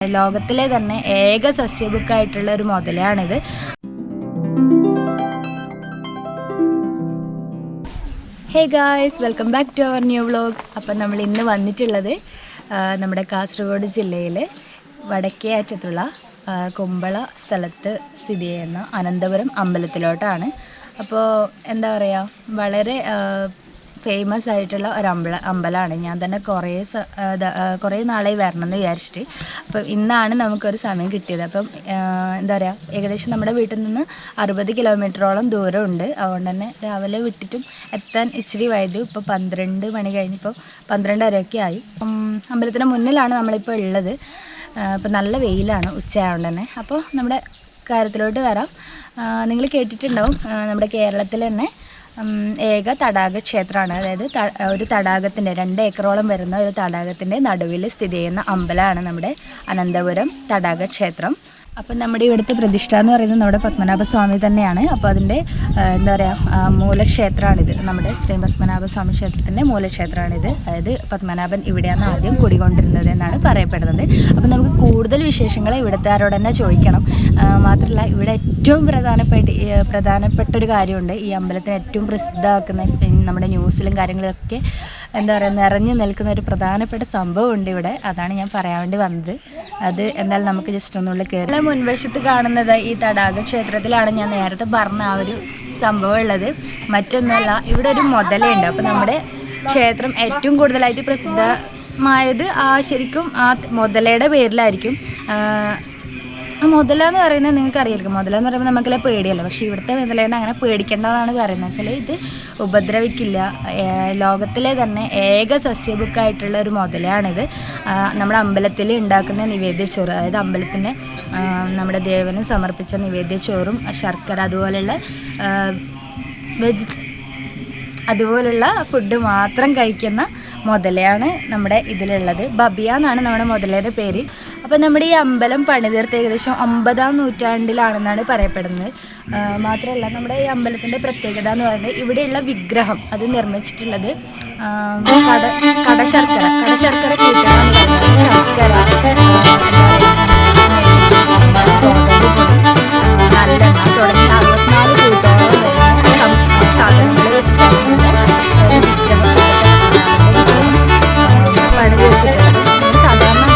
ലോകത്തിലെ തന്നെ ഏക സസ്യബുക്കായിട്ടുള്ള ഒരു മുതലാണിത്. Hey guys, welcome back to our new vlog. അപ്പം നമ്മൾ ഇന്ന് വന്നിട്ടുള്ളത് നമ്മുടെ കാസർഗോഡ് ജില്ലയിൽ വടക്കേ അറ്റത്തുള്ള കുമ്പള സ്ഥലത്ത് സ്ഥിതി ചെയ്യുന്ന അനന്തപുരം അമ്പലത്തിലോട്ടാണ്. അപ്പോൾ എന്താ പറയുക, വളരെ ഫേമസ് ആയിട്ടുള്ള ഒരു അമ്പലമാണ്. ഞാൻ തന്നെ കുറേ നാളായി വരണം എന്ന് വിചാരിച്ചിട്ട്. അപ്പം ഇന്നാണ് നമുക്കൊരു സമയം കിട്ടിയത്. അപ്പം എന്താ പറയുക, ഏകദേശം നമ്മുടെ വീട്ടിൽ നിന്ന് 60 കിലോമീറ്ററോളം ദൂരമുണ്ട്. അതുകൊണ്ട് തന്നെ രാവിലെ വിട്ടിട്ടും എത്താൻ ഇച്ചിരി വൈകി. ഇപ്പോൾ 12 മണി കഴിഞ്ഞിപ്പോൾ 12:30 ആയി. അമ്പലത്തിന് മുന്നിലാണ് നമ്മളിപ്പോൾ ഉള്ളത്. ഇപ്പം നല്ല വെയിലാണ് ഉച്ചയായതുകൊണ്ട് തന്നെ. അപ്പോൾ നമ്മുടെ കാര്യത്തിലോട്ട് വരാം. നിങ്ങൾ കേട്ടിട്ടുണ്ടാവും, നമ്മുടെ കേരളത്തിൽ തന്നെ ഏക തടാക ക്ഷേത്രമാണ്. അതായത് ഒരു തടാകത്തിൻ്റെ 2 ഏക്കറോളം വരുന്ന ഒരു തടാകത്തിൻ്റെ നടുവിൽ സ്ഥിതി ചെയ്യുന്ന അമ്പലമാണ് നമ്മുടെ അനന്തപുരം തടാക ക്ഷേത്രം. അപ്പം നമ്മുടെ ഇവിടുത്തെ പ്രതിഷ്ഠ എന്ന് പറയുന്നത് നമ്മുടെ പത്മനാഭസ്വാമി തന്നെയാണ്. അപ്പോൾ അതിൻ്റെ എന്താ പറയുക, മൂലക്ഷേത്രമാണിത്. നമ്മുടെ ശ്രീ പത്മനാഭസ്വാമി ക്ഷേത്രത്തിൻ്റെ മൂലക്ഷേത്രമാണിത്. അതായത് പത്മനാഭൻ ഇവിടെയാണ് ആദ്യം കുടികൊണ്ടിരുന്നത് എന്നാണ് പറയപ്പെടുന്നത്. അപ്പം നമുക്ക് കൂടുതൽ വിശേഷങ്ങൾ ഇവിടുത്തുകാരോട് തന്നെ ചോദിക്കണം. മാത്രമല്ല, ഇവിടെ ഏറ്റവും പ്രധാനപ്പെട്ടൊരു കാര്യമുണ്ട്. ഈ അമ്പലത്തിന് ഏറ്റവും പ്രസിദ്ധമാക്കുന്ന നമ്മുടെ ന്യൂസിലും കാര്യങ്ങളൊക്കെ എന്താ പറയുക നിറഞ്ഞു നിൽക്കുന്ന ഒരു പ്രധാനപ്പെട്ട സംഭവമുണ്ട് ഇവിടെ. അതാണ് ഞാൻ പറയാൻ വേണ്ടി വന്നത്. അത് എന്തായാലും നമുക്ക് ജസ്റ്റ് ഒന്നുള്ളിൽ കയറി. മുൻവശത്ത് കാണുന്നത് ഈ തടാക ക്ഷേത്രത്തിലാണ് ഞാൻ നേരത്തെ പറഞ്ഞ ആ ഒരു സംഭവം ഉള്ളത്. മറ്റൊന്നുമല്ല, ഇവിടെ ഒരു മുതലയുണ്ട്. അപ്പോൾ നമ്മുടെ ക്ഷേത്രം ഏറ്റവും കൂടുതലായിട്ട് പ്രസിദ്ധമായത് ശരിക്കും ആ മുതലയുടെ പേരിലായിരിക്കും. മുതല എന്ന് പറയുന്നത് നിങ്ങൾക്ക് അറിയായിരിക്കും. മുതല എന്ന് പറയുമ്പോൾ നമുക്കെല്ലാം പേടിയല്ല. പക്ഷേ ഇവിടുത്തെ മുതലേനെ അങ്ങനെ പേടിക്കേണ്ടതാണ് പറയുന്നത്. വെച്ചാൽ ഇത് ഉപദ്രവിക്കില്ല. ലോകത്തിലെ തന്നെ ഏക സസ്യബുക്കായിട്ടുള്ള ഒരു മുതലാണിത്. നമ്മുടെ അമ്പലത്തിൽ ഉണ്ടാക്കുന്ന നിവേദ്യച്ചോറ്, അതായത് അമ്പലത്തിൻ്റെ നമ്മുടെ ദേവന് സമർപ്പിച്ച നിവേദ്യച്ചോറും ശർക്കര അതുപോലുള്ള ഫുഡ് മാത്രം കഴിക്കുന്ന മുതലയാണ് നമ്മുടെ ഇതിലുള്ളത്. ബബിയ എന്നാണ് നമ്മുടെ മുതലയുടെ പേര്. അപ്പോൾ നമ്മുടെ ഈ അമ്പലം പണിതീർത്ത് ഏകദേശം 50-ാം നൂറ്റാണ്ടിലാണെന്നാണ് പറയപ്പെടുന്നത്. മാത്രമല്ല, നമ്മുടെ ഈ അമ്പലത്തിൻ്റെ പ്രത്യേകത എന്ന് പറയുന്നത് ഇവിടെയുള്ള വിഗ്രഹം അത് നിർമ്മിച്ചിട്ടുള്ളത് കടശർക്കര കൂട്ടണം, ശർക്കര, നല്ലെണ്ണ തുടങ്ങിയ 64 കൂട്ടോളം വരുന്ന സാധനങ്ങൾ വെച്ചിട്ടാണ് വിഗ്രഹം പണിതീർത്തിട്ടുള്ളത്. സാധാരണ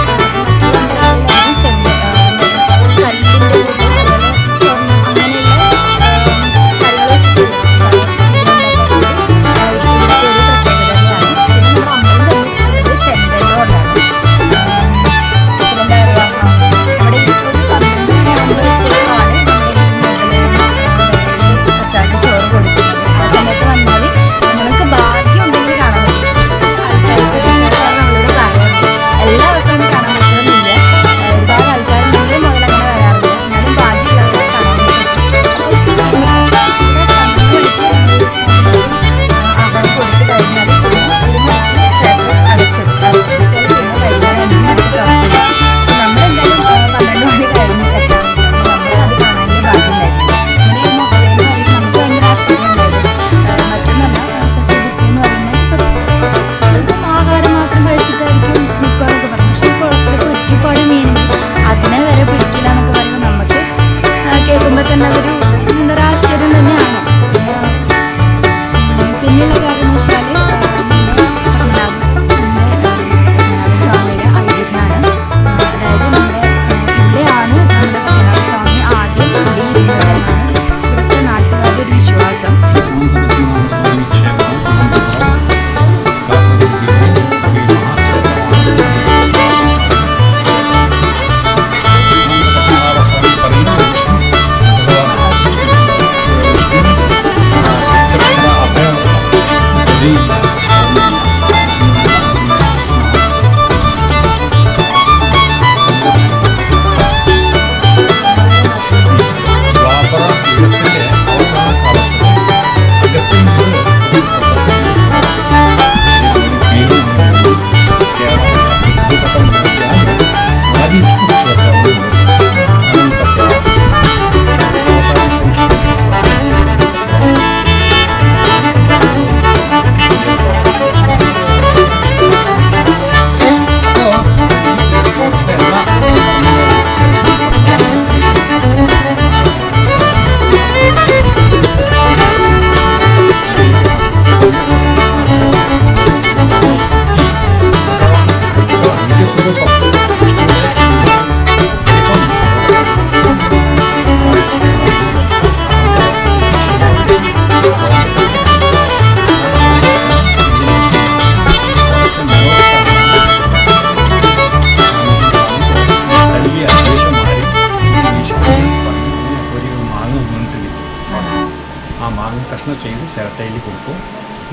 പ്രദക്ഷിണ ചെയ്ത് ചിരട്ടയിൽ കൊടുക്കും.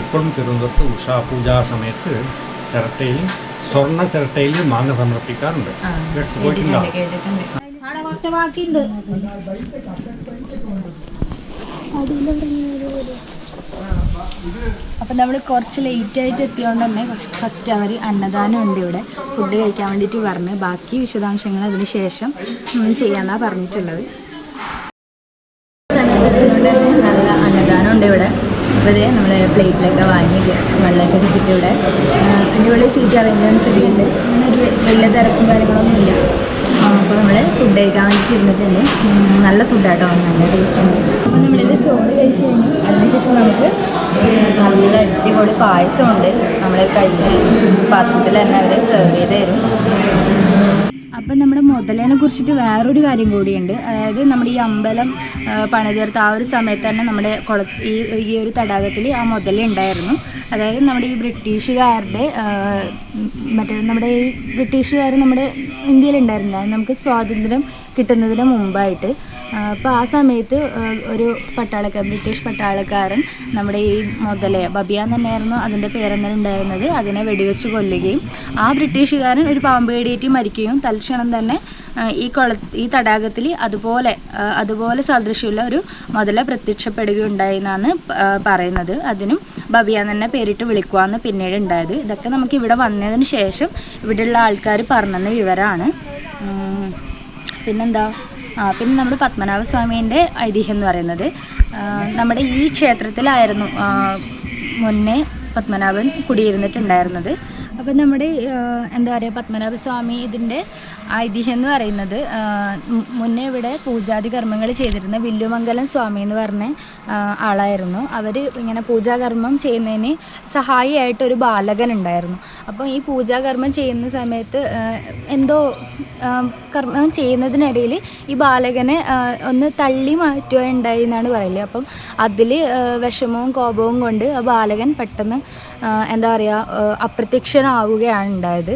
ഇപ്പോഴും തിരുവനന്തപുരത്ത് ഉഷാപൂജാ സമയത്ത് ചിരട്ടയിൽ സ്വർണ്ണ ചിരട്ടയിൽ മാങ്ങ സമർപ്പിക്കാറുണ്ട്. അപ്പം നമ്മൾ കുറച്ച് ലേറ്റായിട്ട് എത്തിയോണ്ട് തന്നെ ഫസ്റ്റ് അവർ അന്നദാനം ഉണ്ട് ഇവിടെ ഫുഡ് കഴിക്കാൻ വേണ്ടിയിട്ട് പറഞ്ഞ് ബാക്കി വിശദാംശങ്ങൾ അതിന് ശേഷം ചെയ്യാമെന്നാണ് പറഞ്ഞിട്ടുള്ളത്. സമയത്ത് എത്തിയോണ്ട് തന്നെ നല്ല അന്നദാനം ഉണ്ട് ഇവിടെ. അപ്പോൾ ഇതേ നമ്മുടെ പ്ലേറ്റിലൊക്കെ വാങ്ങി വെള്ളമൊക്കെ എടുത്തിട്ട് ഇവിടെ അടിപൊളി സീറ്റ് അറേഞ്ച്മെൻറ്റ്സ് ഒക്കെ ഉണ്ട്. അങ്ങനെ ഒരു വലിയ തിരക്കും കാര്യങ്ങളൊന്നും ഇല്ല. അപ്പോൾ നമ്മൾ ഫുഡ് കഴിക്കാൻ വേണ്ടിയിട്ട് ഇരുന്നിട്ടുണ്ട്. നല്ല ഫുഡാട്ടോ, നല്ല ടേസ്റ്റ് ഉണ്ട്. അപ്പോൾ നമ്മളിത് ചോറ് കഴിച്ച് കഴിഞ്ഞു. അതിനുശേഷം നമുക്ക് നല്ല അടിപൊളി പായസമുണ്ട്. നമ്മൾ കഴിച്ച പാത്രത്തിൽ തന്നെ അവർ സെർവ് ചെയ്ത് തരും. അപ്പം നമ്മുടെ മുതലേനെ കുറിച്ചിട്ട് വേറൊരു കാര്യം കൂടിയുണ്ട്. അതായത് നമ്മുടെ ഈ അമ്പലം പണിതീർത്ത ആ ഒരു സമയത്ത് തന്നെ നമ്മുടെ ഈ ഒരു തടാകത്തിൽ ആ മുതല ഉണ്ടായിരുന്നു. അതായത് നമ്മുടെ ഈ ബ്രിട്ടീഷുകാരുടെ നമ്മുടെ ഈ ബ്രിട്ടീഷുകാർ നമ്മുടെ ഇന്ത്യയിലുണ്ടായിരുന്നില്ല, നമുക്ക് സ്വാതന്ത്ര്യം കിട്ടുന്നതിന് മുമ്പായിട്ട്. അപ്പോൾ ആ സമയത്ത് ഒരു ബ്രിട്ടീഷ് പട്ടാളക്കാരൻ നമ്മുടെ ഈ മുതലയെ, ബബിയ തന്നെയായിരുന്നു അതിൻ്റെ പേരെങ്ങനെ ഉണ്ടായിരുന്നത്, അതിനെ വെടിവെച്ച് കൊല്ലുകയും ആ ബ്രിട്ടീഷുകാരൻ ഒരു പാമ്പ് കടിയേറ്റ് മരിക്കുകയും തൽക്ഷണം തന്നെ ഈ തടാകത്തിൽ അതുപോലെ സദൃശ്യമുള്ള ഒരു മുതല പ്രത്യക്ഷപ്പെടുകയുണ്ടായി എന്നാണ് പറയുന്നത്. അതിനും ബബിയ തന്നെ പേരിട്ട് വിളിക്കുകയെന്ന് പിന്നീട് ഉണ്ടായത്. ഇതൊക്കെ നമുക്ക് ഇവിടെ വന്നതിന് ശേഷം ഇവിടെയുള്ള ആൾക്കാർ പറഞ്ഞെന്ന വിവരമാണ്. പിന്നെ നമ്മുടെ പത്മനാഭസ്വാമീൻ്റെ ഐതിഹ്യം എന്ന് പറയുന്നത്, നമ്മുടെ ഈ ക്ഷേത്രത്തിലായിരുന്നു മുന്നേ പത്മനാഭൻ കുടിയിരുന്നിട്ടുണ്ടായിരുന്നത്. അപ്പം നമ്മുടെ പത്മനാഭസ്വാമി ഇതിൻ്റെ ഐതിഹ്യം എന്ന് പറയുന്നത്, മുന്നേ ഇവിടെ പൂജാതി കർമ്മങ്ങൾ ചെയ്തിരുന്ന വില്ലുമംഗലം സ്വാമി എന്ന് പറഞ്ഞ ആളായിരുന്നു. അവർ ഇങ്ങനെ പൂജാകർമ്മം ചെയ്യുന്നതിന് സഹായിയായിട്ടൊരു ബാലകൻ ഉണ്ടായിരുന്നു. അപ്പോൾ ഈ പൂജാകർമ്മം ചെയ്യുന്ന സമയത്ത് എന്തോ കർമ്മം ചെയ്യുന്നതിനിടയിൽ ഈ ബാലകനെ ഒന്ന് തള്ളി മാറ്റുകയുണ്ടായി എന്നാണ് പറയല്. അപ്പം അതിൽ വിഷമവും കോപവും കൊണ്ട് ആ ബാലകൻ പെട്ടെന്ന് അപ്രത്യക്ഷനാവുകയാണ് ഉണ്ടായത്.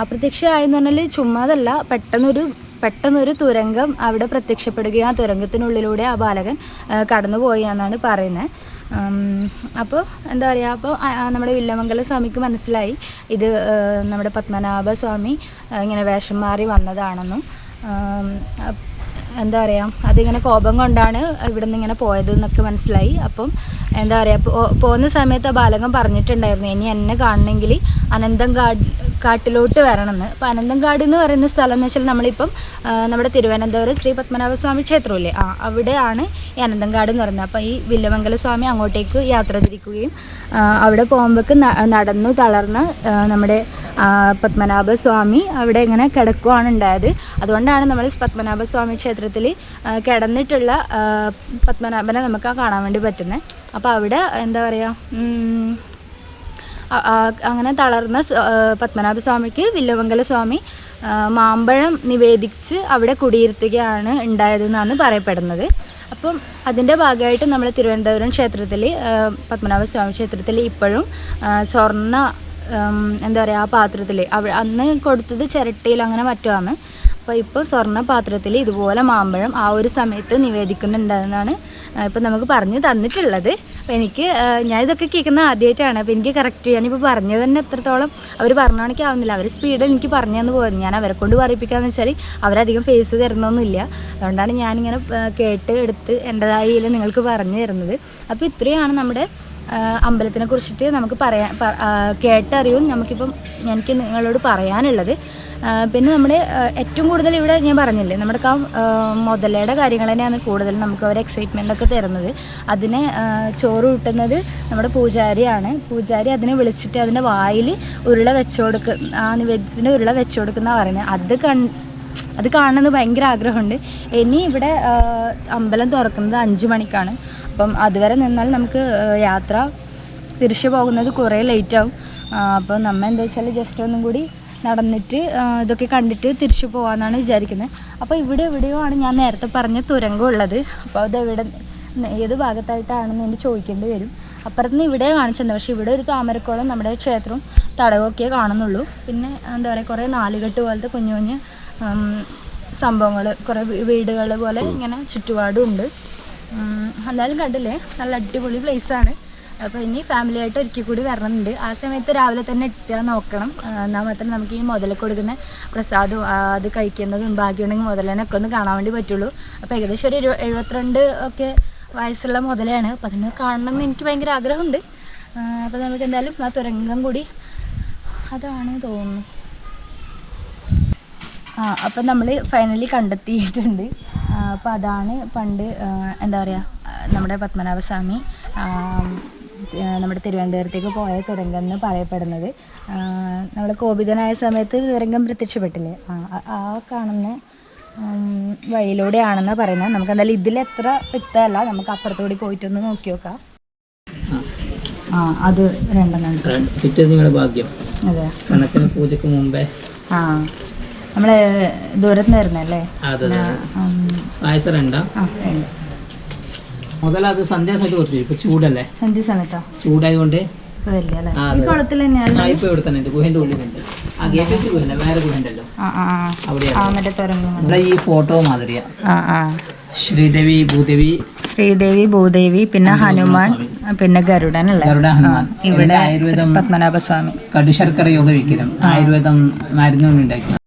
അപ്രത്യക്ഷമായെന്ന് പറഞ്ഞാൽ ചുമ്മാതല്ല, പെട്ടെന്നൊരു തുരങ്കം അവിടെ പ്രത്യക്ഷപ്പെടുകയും ആ തുരങ്കത്തിനുള്ളിലൂടെ ആ ബാലകൻ കടന്നുപോയി എന്നാണ് പറയുന്നത്. അപ്പോൾ അപ്പോൾ നമ്മുടെ വില്ലമംഗല സ്വാമിക്ക് മനസ്സിലായി ഇത് നമ്മുടെ പത്മനാഭ സ്വാമി ഇങ്ങനെ വേഷം മാറി വന്നതാണെന്നും അതിങ്ങനെ കോപം കൊണ്ടാണ് ഇവിടെ നിന്ന് ഇങ്ങനെ പോയത് എന്നൊക്കെ മനസ്സിലായി. അപ്പം പോകുന്ന സമയത്ത് ആ ബാലകൻ പറഞ്ഞിട്ടുണ്ടായിരുന്നു, ഇനി എന്നെ കാണണമെങ്കിൽ കാട്ടിലോട്ട് വരണമെന്ന്. അപ്പോൾ അനന്തൻകാട് എന്ന് പറയുന്ന സ്ഥലം എന്ന് വെച്ചാൽ നമ്മളിപ്പം നമ്മുടെ തിരുവനന്തപുരം ശ്രീ പത്മനാഭസ്വാമി ക്ഷേത്രമില്ലേ, അവിടെയാണ് ഈ അനന്തൻകാട് എന്ന് പറയുന്നത്. അപ്പോൾ ഈ വില്ലമംഗല സ്വാമി അങ്ങോട്ടേക്ക് യാത്ര തിരിക്കുകയും അവിടെ പോകുമ്പോഴേക്ക് നടന്നു തളർന്ന നമ്മുടെ പത്മനാഭസ്വാമി അവിടെ ഇങ്ങനെ കിടക്കുകയാണ് ഉണ്ടായത്. അതുകൊണ്ടാണ് നമ്മൾ പത്മനാഭസ്വാമി ക്ഷേത്രത്തിൽ കിടന്നിട്ടുള്ള പത്മനാഭനെ നമുക്ക് കാണാൻ വേണ്ടി പറ്റുന്നത്. അപ്പോൾ അവിടെ അങ്ങനെ തളർന്ന പത്മനാഭസ്വാമിക്ക് വില്ലമംഗല സ്വാമി മാമ്പഴം നിവേദിച്ച് അവിടെ കുടിയിരുത്തുകയാണ് ഉണ്ടായതെന്നാണ് പറയപ്പെടുന്നത്. അപ്പം അതിൻ്റെ ഭാഗമായിട്ട് നമ്മൾ തിരുവനന്തപുരം ക്ഷേത്രത്തിൽ പത്മനാഭസ്വാമി ക്ഷേത്രത്തിൽ ഇപ്പോഴും സ്വർണ്ണ ആ പാത്രത്തിൽ അന്ന് കൊടുത്തത് ചിരട്ടയിൽ അങ്ങനെ മറ്റുമാണ്. അപ്പോൾ ഇപ്പോൾ സ്വർണ്ണ പാത്രത്തിൽ ഇതുപോലെ മാമ്പഴം ആ ഒരു സമയത്ത് നിവേദിക്കുന്നുണ്ടെന്നാണ് ഇപ്പം നമുക്ക് പറഞ്ഞു തന്നിട്ടുള്ളത്. അപ്പോൾ ഞാൻ ഇതൊക്കെ കേൾക്കുന്ന ആദ്യമായിട്ടാണ്. അപ്പോൾ എനിക്ക് കറക്റ്റ് ഞാനിപ്പോൾ പറഞ്ഞത് തന്നെ എത്രത്തോളം അവർ പറഞ്ഞാണെങ്കിൽ ആവുന്നില്ല. അവർ സ്പീഡിൽ എനിക്ക് പറഞ്ഞു തന്നു പോകുന്നത്. ഞാൻ അവരെ കൊണ്ട് പറയിപ്പിക്കാമെന്ന് വെച്ചാൽ അവരധികം ഫേസ് തരുന്നൊന്നുമില്ല. അതുകൊണ്ടാണ് ഞാനിങ്ങനെ കേട്ട് എടുത്ത് എൻ്റെതായി നിങ്ങൾക്ക് പറഞ്ഞു തരുന്നത്. അപ്പോൾ ഇത്രയാണ് നമ്മുടെ അമ്പലത്തിനെ കുറിച്ചിട്ട് നമുക്ക് കേട്ടറിയും എനിക്ക് നിങ്ങളോട് പറയാനുള്ളത്. പിന്നെ നമ്മുടെ ഏറ്റവും കൂടുതൽ ഇവിടെ ഞാൻ പറഞ്ഞില്ലേ, നമ്മുടെ മുതലയുടെ കാര്യങ്ങൾ തന്നെയാണ് കൂടുതൽ നമുക്ക് അവർ എക്സൈറ്റ്മെൻ്റൊക്കെ തരുന്നത്. അതിനെ ചോറ് കൂട്ടുന്നത് നമ്മുടെ പൂജാരിയാണ്. പൂജാരി അതിനെ വിളിച്ചിട്ട് അതിൻ്റെ വായിൽ ഉരുള വെച്ചു കൊടുക്കുന്ന, ആ നിവേദ്യത്തിന് ഉരുള വെച്ചു കൊടുക്കുന്ന പറയുന്നത്. അത് കാണുന്നത് ഭയങ്കര ആഗ്രഹമുണ്ട്. ഇനി ഇവിടെ അമ്പലം തുറക്കുന്നത് 5 മണിക്കാണ്. അപ്പം അതുവരെ നിന്നാൽ നമുക്ക് യാത്ര തിരിച്ചു പോകുന്നത് കുറേ ലേറ്റാവും. അപ്പോൾ എന്താ വെച്ചാൽ ജസ്റ്റ് ഒന്നും കൂടി നടന്നിട്ട് ഇതൊക്കെ കണ്ടിട്ട് തിരിച്ചു പോകാമെന്നാണ് വിചാരിക്കുന്നത്. അപ്പോൾ എവിടെയോ ആണ് ഞാൻ നേരത്തെ പറഞ്ഞ തുരങ്കം ഉള്ളത്. അപ്പോൾ അതെവിടെ ഏത് ഭാഗത്തായിട്ടാണെന്ന് എനിക്ക് ചോദിക്കേണ്ടി വരും. അപ്പുറത്തുനിന്ന് ഇവിടെ കാണിച്ചത്, പക്ഷേ ഇവിടെ ഒരു താമരക്കുളം, നമ്മുടെ ക്ഷേത്രവും തടവൊക്കെ കാണുന്നുള്ളൂ. പിന്നെ കുറേ നാലുകെട്ട് പോലത്തെ കുഞ്ഞു കുഞ്ഞ് സംഭവങ്ങൾ, കുറേ വീടുകൾ പോലെ ഇങ്ങനെ ചുറ്റുപാടും ഉണ്ട്. എന്തായാലും കണ്ടില്ലേ, നല്ല അടിപൊളി പ്ലേസാണ്. അപ്പോൾ ഇനി ഫാമിലി ആയിട്ട് ഒരിക്കൽ കൂടി വരണമെന്നുണ്ട്. ആ സമയത്ത് രാവിലെ തന്നെ എത്താൻ നോക്കണം. എന്നാൽ മാത്രമേ നമുക്ക് ഈ മുതല കൊടുക്കുന്ന പ്രസാദവും അത് കഴിക്കുന്നതും ഭാഗ്യമുണ്ടെങ്കിൽ മുതലേനൊക്കെ ഒന്ന് കാണാൻ വേണ്ടി പറ്റുള്ളൂ. അപ്പോൾ ഏകദേശം ഒരു 72 ഒക്കെ വയസ്സുള്ള മുതലയാണ്. അപ്പോൾ അതിനെ കാണണം എന്ന് എനിക്ക് ഭയങ്കര ആഗ്രഹമുണ്ട്. അപ്പോൾ നമുക്ക് എന്തായാലും ആ തുരങ്കം കൂടി അതാണ് തോന്നുന്നു. അപ്പം നമ്മൾ ഫൈനലി കണ്ടെത്തിയിട്ടുണ്ട്. അപ്പോൾ അതാണ് പണ്ട് എന്താ പറയുക, നമ്മുടെ പത്മനാഭസ്വാമി നമ്മുടെ തിരുവനന്തപുരത്തേക്ക് പോയ തുരങ്കം എന്ന് പറയപ്പെടുന്നത്. നമ്മൾ കോപിതനായ സമയത്ത് തുരങ്കം പ്രത്യക്ഷപ്പെട്ടില്ലേ, ആ കാണുന്ന വഴിയിലൂടെയാണെന്നാണ് പറയുന്നത്. നമുക്ക് എന്തായാലും ഇതിലെത്ര വ്യക്തമല്ല, നമുക്ക് അപ്പുറത്തുകൂടി പോയിട്ടൊന്ന് നോക്കി നോക്കാം. അത് രണ്ടെണ്ണം നിങ്ങളുടെ ഭാഗ്യം. അതെ, കണക്കിന് പൂജക്ക് മുമ്പേ നമ്മള് ദൂരത്ത് നിന്ന് വരുന്നല്ലേ. പായസം രണ്ടാ മുതൽ അത് സന്ധ്യ സമയത്ത് കുറച്ച് ഇപ്പൊ ചൂടല്ലേ, സന്ധ്യ സമയത്തോ ചൂടായതുകൊണ്ട് കുളത്തിൽ തന്നെയാണ്. ഇപ്പൊ ഇവിടെ തന്നെ ഉണ്ട്, ഗുഹന്റെ ഉള്ളിലുണ്ട്. ആ ഗേറ്റ് വെച്ച് ഗുഹല്ല, വേറെ ഗുഹണ്ടല്ലോ അവിടെ. ഈ ഫോട്ടോ മാതിരിയാ ശ്രീദേവി ഭൂദേവി പിന്നെ ഹനുമാൻ പിന്നെ ഗരുഡൻ അല്ലേ. ഇവിടെ പത്മനാഭസ്വാമി കടുശർക്കര യോഗ വിൽക്കണം, ആയുർവേദം മരുന്നുകൊണ്ട് ഉണ്ടാക്കി.